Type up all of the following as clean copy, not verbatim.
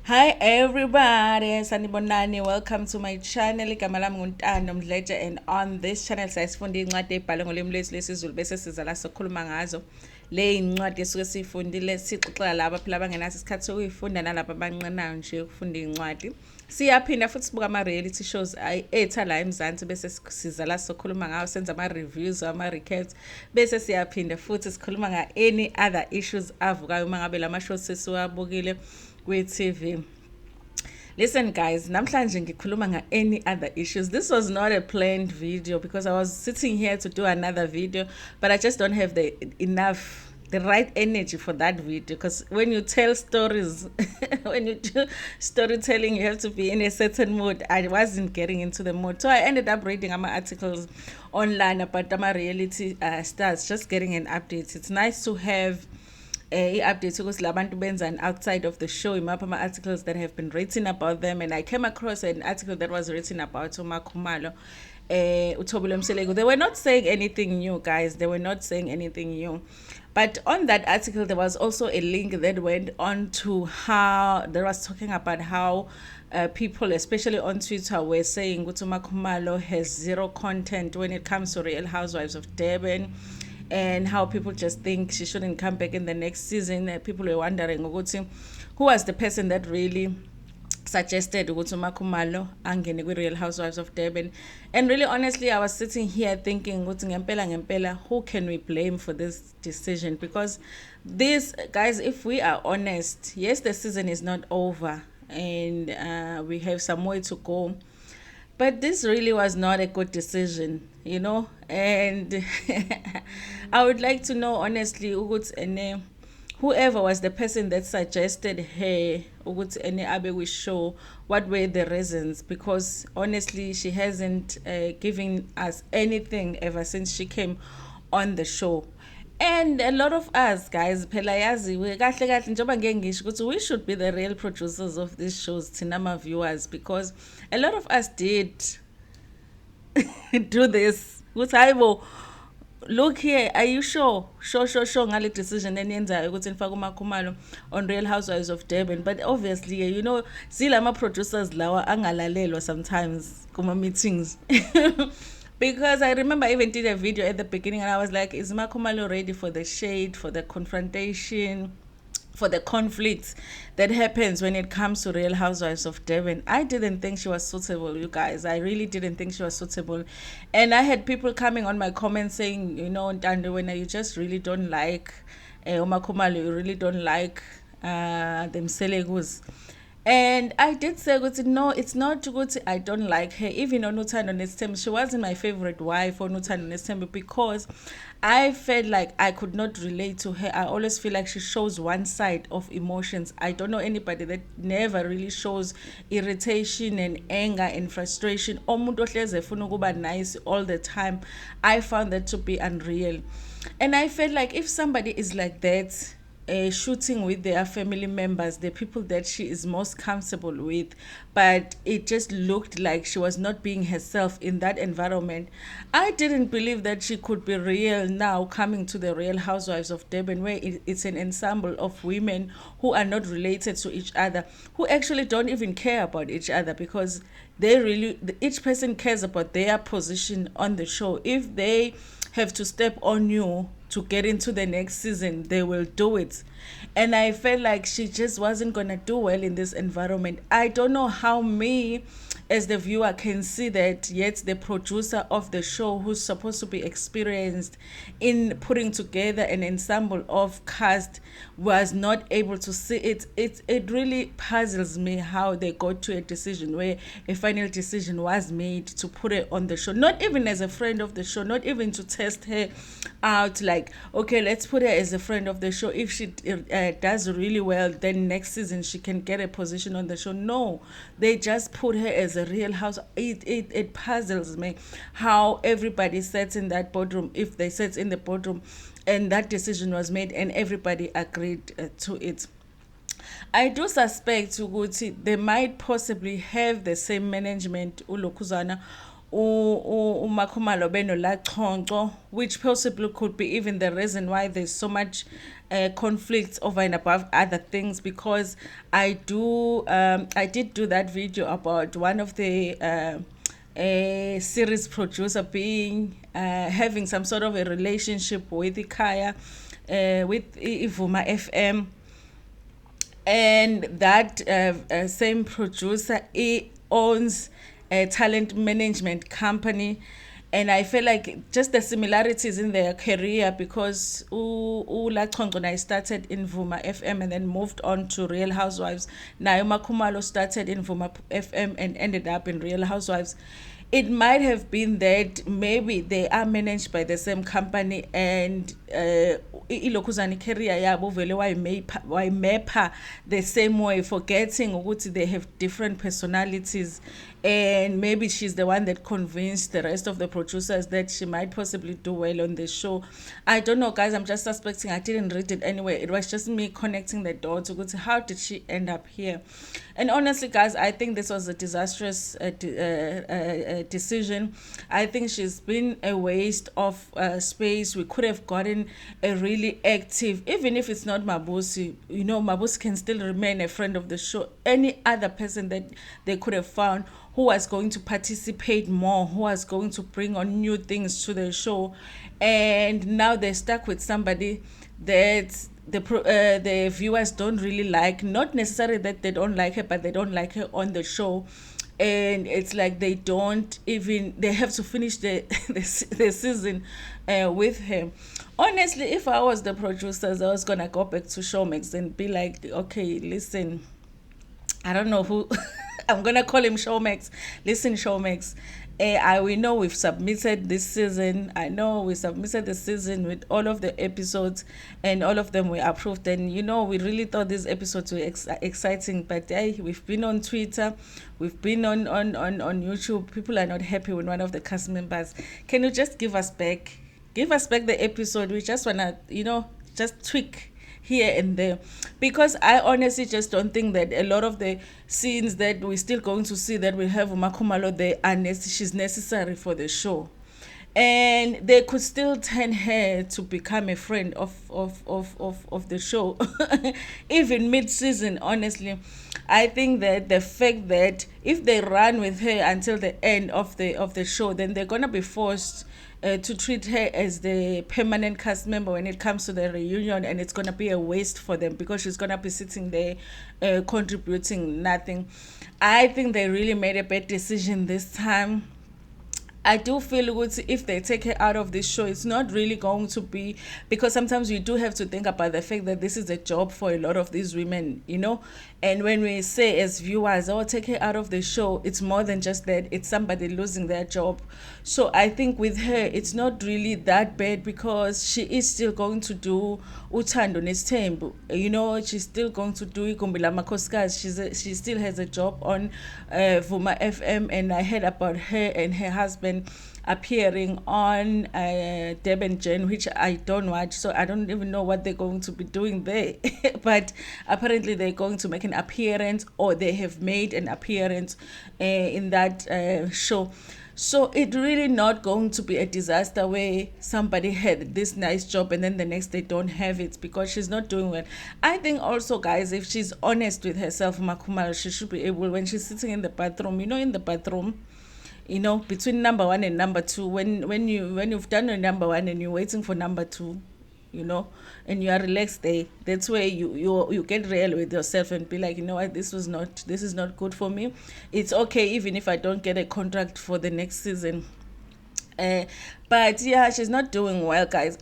Hi everybody, sanibonani. Welcome to my channel. Igama lami nguNtando Mdletshe, and on this channel siyasifunda incwadi ebhalwe ngolimi lwethu lwesiZulu bese siza la sokhuluma ngazo. Le incwadi esuke sifundile sixoxela laba phela abangenaso isikhathi sokuyifunda nalabo abanqenayo nje ukufunda incwadi. Siyaphinda futhi sibuka ama-reality shows etha la eMzansi bese siza la sokhuluma ngawo, senza ama-reviews, ama-recaps bese siyaphinda futhi sikhuluma nga-any other issues avukayo uma ngabe lama shows sesiwabukile kwi-TV. Listen guys, namhlanje ngikhuluma nga-any other issues. This was not a planned video because I was sitting here to do another video, but I just don't have the right energy for that video, because when you tell stories when you do storytelling, you have to be in a certain mood. I wasn't getting into the mood, so I ended up reading my articles online about my reality stars, just getting an update. It's nice to have i-update ukuthi labantu benzani outside of the show, imaphi ama-articles that have been written about them. And I came across an article that was written about uMakhumalo, uThobile Mseleko. They were not saying anything new, guys. They were not saying anything new. But on that article, there was also a link that went on to how they was talking about how people, especially on Twitter, were saying Utu Makhumalo has zero content when it comes to Real Housewives of Durban, and how people just think she shouldn't come back in the next season. People were wondering who was the person that really suggested ukuthi uMakhumalo angene kwi-Real Housewives of Durban. And really honestly, I was sitting here thinking ukuthi ngempela who can we blame for this decision? Because this, guys, if we are honest, yes, the season is not over and we have some way to go, but this really was not a good decision, you know. And I would like to know honestly whoever was the person that suggested her ukuthi abe we show, what were the reasons, because honestly she hasn't given us anything ever since she came on the show. And a lot of us, guys, phela yaziwe kahle kahle njengoba ngeke ngisho ukuthi we should be the real producers of these shows, thina ama-viewers, because a lot of us did do this ukuthi hayi bo, look here, are you sure ngale decision eniyenzayo ukuthi nifake uMakhumalo on Real Housewives of Durban? But obviously, you know, silama producers lawa angalalelwa sometimes kuma meetings. Because I remember I even did a video at the beginning and I was like, is Makhumalo ready for the shade, for the confrontation, for the conflict that happens when it comes to Real Housewives of Durban? I didn't think she was suitable, you guys. I really didn't think she was suitable. And I had people coming on my comments saying, you know, Ntando, when you just really don't like Makhumalo, you really don't like them Selegus. And I did say, no, it's not good. I don't like her. Even on Uthando Nesthembu, she wasn't my favorite wife on Uthando Nesthembu because I felt like I could not relate to her. I always feel like she shows one side of emotions. I don't know anybody that never really shows irritation and anger and frustration. Omuntu ohlezi efuna ukuba nice all the time. I found that to be unreal. And I felt like if somebody is like that, shooting with their family members, the people that she is most comfortable with, but it just looked like she was not being herself in that environment. I didn't believe that she could be real now coming to the Real Housewives of Durban, where it's an ensemble of women who are not related to each other, who actually don't even care about each other, because each person cares about their position on the show. If they have to step on you to get into the next season, they will do it. And I felt like she just wasn't gonna do well in this environment. I don't know how me as the viewer can see that, yet the producer of the show, who's supposed to be experienced in putting together an ensemble of cast, was not able to see it. It really puzzles me how they got to a decision where a final decision was made to put her on the show, not even as a friend of the show, not even to test her out, like, okay, let's put her as a friend of the show. If she does really well, then next season she can get a position on the show. No, they just put her as a Real House. It puzzles me how everybody sits in that boardroom, if they sat in the boardroom and that decision was made and everybody agreed to it. I do suspect ukuthi they might possibly have the same management uLokhuzana uMakhumalo benolachonco, which possibly could be even the reason why there's so much conflict over and above other things. Because I did do that video about one of the a series producer being having some sort of a relationship with Ikaya, with Ivuma FM, and that same producer, he owns a talent management company. And I feel like just the similarities in their career, because Lachongona started in Vuma FM and then moved on to Real Housewives. Naima Kumalo started in Vuma FM and ended up in Real Housewives. It might have been that maybe they are managed by the same company, and ilokuzani career yabo vele wayimepha the same way, forgetting ukuthi they have different personalities. And maybe she's the one that convinced the rest of the producers that she might possibly do well on the show. I don't know, guys, I'm just suspecting. I didn't read it anyway. It was just me connecting the dots. How did she end up here? And honestly, guys, I think this was a disastrous decision. I think she's been a waste of space. We could have gotten a really active, even if it's not Mabusi, Mabusi can still remain a friend of the show. Any other person that they could have found who was going to participate more, who was going to bring on new things to the show. And now they're stuck with somebody that the viewers don't really like. Not necessarily that they don't like her, but they don't like her on the show. And it's like they have to finish the season with her. Honestly, if I was the producers, I was gonna go back to Showmax and be like, okay, listen, I don't know who I'm gonna call him Showmax. Listen, Showmax, we know we've submitted this season. I know we submitted the season with all of the episodes, and all of them were approved. And we really thought these episodes were exciting. But we've been on Twitter, we've been on YouTube. People are not happy with one of the cast members. Can you just give us back the episode? We just wanna just tweak here and there, because I honestly just don't think that a lot of the scenes that we're still going to see that we have Makumalo, she's necessary for the show. And they could still turn her to become a friend of the show even mid-season. Honestly, I think that the fact that if they run with her until the end of the show, then they're gonna be forced to treat her as the permanent cast member when it comes to the reunion, and it's gonna be a waste for them because she's gonna be sitting there contributing nothing. I think they really made a bad decision this time. I do feel good if they take her out of this show. It's not really going to be, because sometimes you do have to think about the fact that this is a job for a lot of these women, And when we say as viewers, take her out of the show, it's more than just that. It's somebody losing their job. So I think with her, it's not really that bad, because she is still going to do Utando Nestembu. She's still going to do Igumbila Makoskaz. She still has a job on Vuma FM, and I heard about her and her husband appearing on Deb Jen, which I don't watch, so I don't even know what they're going to be doing there. But apparently they're going to make an appearance, or they have made an appearance in that show. So it's really not going to be a disaster where somebody had this nice job and then the next day don't have it because she's not doing well. I think also, guys, if she's honest with herself, Makumal, she should be able, when she's sitting in the bathroom, in the bathroom, between number one and number two, when you've done your number one and you're waiting for number two, and you are relaxed there, that's where you get real with yourself and be like, what, this is not good for me. It's okay even if I don't get a contract for the next season. But yeah, she's not doing well, guys.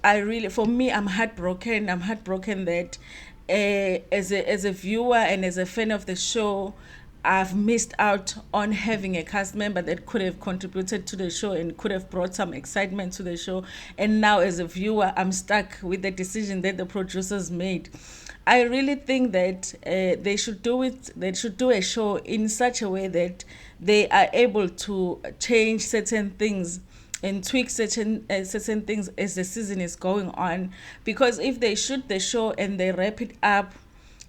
For me, I'm heartbroken that as a viewer and as a fan of the show, I've missed out on having a cast member that could have contributed to the show and could have brought some excitement to the show. And now as a viewer, I'm stuck with the decision that the producers made. I really think that they should do a show in such a way that they are able to change certain things and tweak certain things as the season is going on. Because if they shoot the show and they wrap it up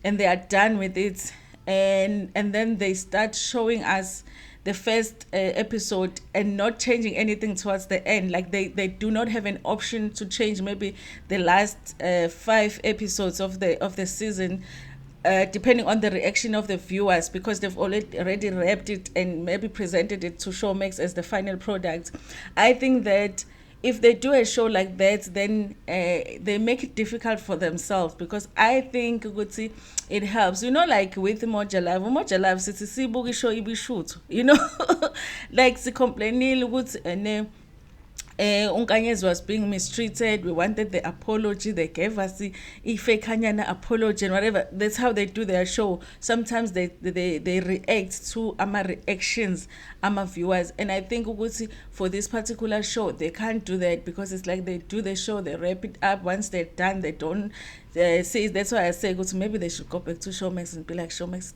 and they are done with it, and then they start showing us the first episode and not changing anything towards the end. Like they do not have an option to change maybe the last 5 episodes of the season, depending on the reaction of the viewers, because they've already wrapped it and maybe presented it to Showmax as the final product. I think that if they do a show like that, then they make it difficult for themselves, because I think ukuthi it helps. You know, like with Moja Live, sithi sibuka ishow ibishoot. You know, like sikomplainile ukuthi Unkanyezi was being mistreated. We wanted the apology. They gave us the ifekanyana apology and whatever. That's how they do their show. Sometimes they react to ama reactions, ama viewers. And I think for this particular show, they can't do that, because it's like they do the show, they wrap it up. Once they're done, they don't say. That's why I say maybe they should go back to Showmax and be like, Showmax,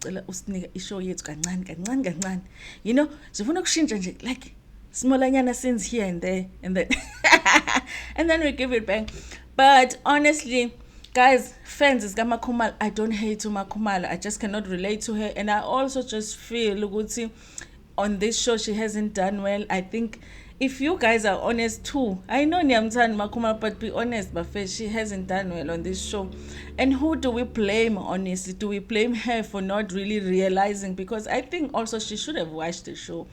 show yethu kancane. You know, zifuna ukushintsha nje, like smallanyana sins here and there, and then and then we give it back. But honestly, guys, fans is Makumalo, I don't hate Makumalo. I just cannot relate to her, and I also just feel ukuthi on this show she hasn't done well. I think if you guys are honest too, I know Nyamtan Makumalo, but be honest, but first, she hasn't done well on this show. And who do we blame, honestly? Do we blame her for not really realizing? Because I think also she should have watched the show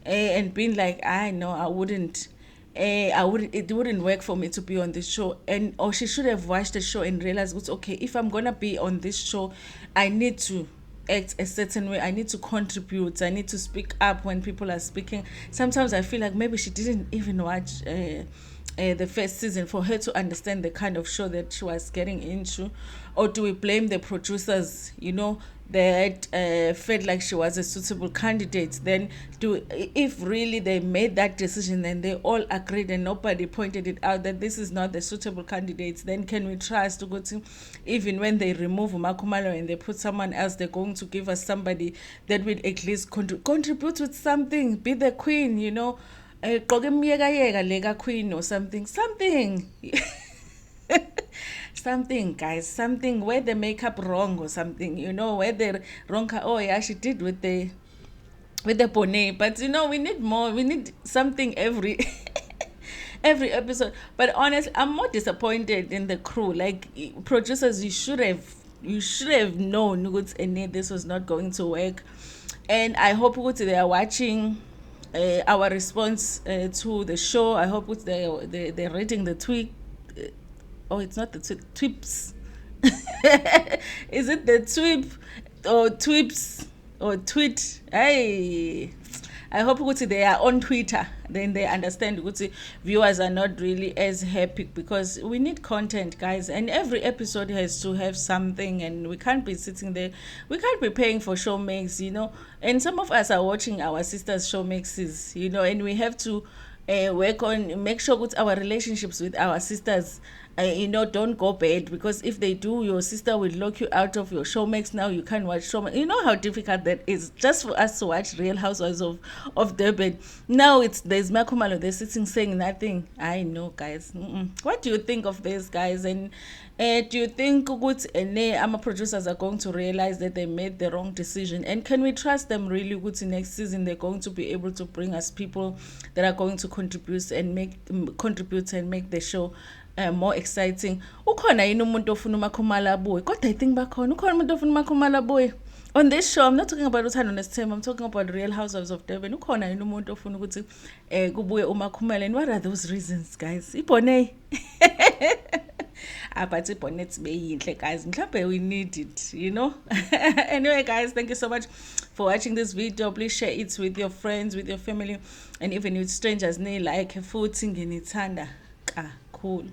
and been like, I know I wouldn't, it wouldn't work for me to be on this show. And or she should have watched the show and realized, it's okay, if I'm gonna be on this show, I need to act a certain way. I need to contribute. I need to speak up when people are speaking. Sometimes I feel like maybe she didn't even watch the first season for her to understand the kind of show that she was getting into. Or do we blame the producers, you know, that felt like she was a suitable candidate? Then if really they made that decision and they all agreed and nobody pointed it out that this is not the suitable candidate, then can we trust to go to, even when they remove Makumalo and they put someone else, they're going to give us somebody that will at least contribute with something, be the queen, you know, queen or something something, guys, something where the makeup wrong or something, you know, where the wrong, oh yeah, she did with the bonnet. But you know, we need more, we need something every every episode. But honestly, I'm more disappointed in the crew. Like, producers, you should have known this was not going to work. And I hope they are watching our response to the show. I hope they're reading the tweet. Oh, it's not the tweeps. Is it the tweep or tweeps or tweet? Hey, I hope they are on Twitter. Then they understand viewers are not really as happy, because we need content, guys. And every episode has to have something, and we can't be sitting there. We can't be paying for Showmax, you know. And some of us are watching our sisters' Showmaxes, you know, and we have to work on, make sure our relationships with our sisters you know, don't go bad, because if they do, your sister will lock you out of your Showmax. Now you can't watch Showmax. You know how difficult that is, just for us to watch Real Housewives of Durban. Now there's Makumalo, they're sitting saying nothing. I know, guys. What do you think of this, guys? And do you think our producers are going to realize that they made the wrong decision? And can we trust them really next season they're going to be able to bring us people that are going to contribute and make the show more exciting? Ukhona yini umuntu ofuna uMakhumalo abuye? Kodwa I think bakhona. Ukhona umuntu ofuna uMakhumalo abuye? On this show, I'm not talking about Uthando Nesithembu, I'm talking about Real Housewives of Durban. Ukhona yini umuntu ofuna ukuthi kubuye uMakhumalo? And what are those reasons, guys? Ibone. But ibone sibeyinhle, guys. Mhlawumbe we need it, you know. Anyway, guys, thank you so much for watching this video. Please share it with your friends, with your family, and even with strangers. Like futhi nginithanda. Cool.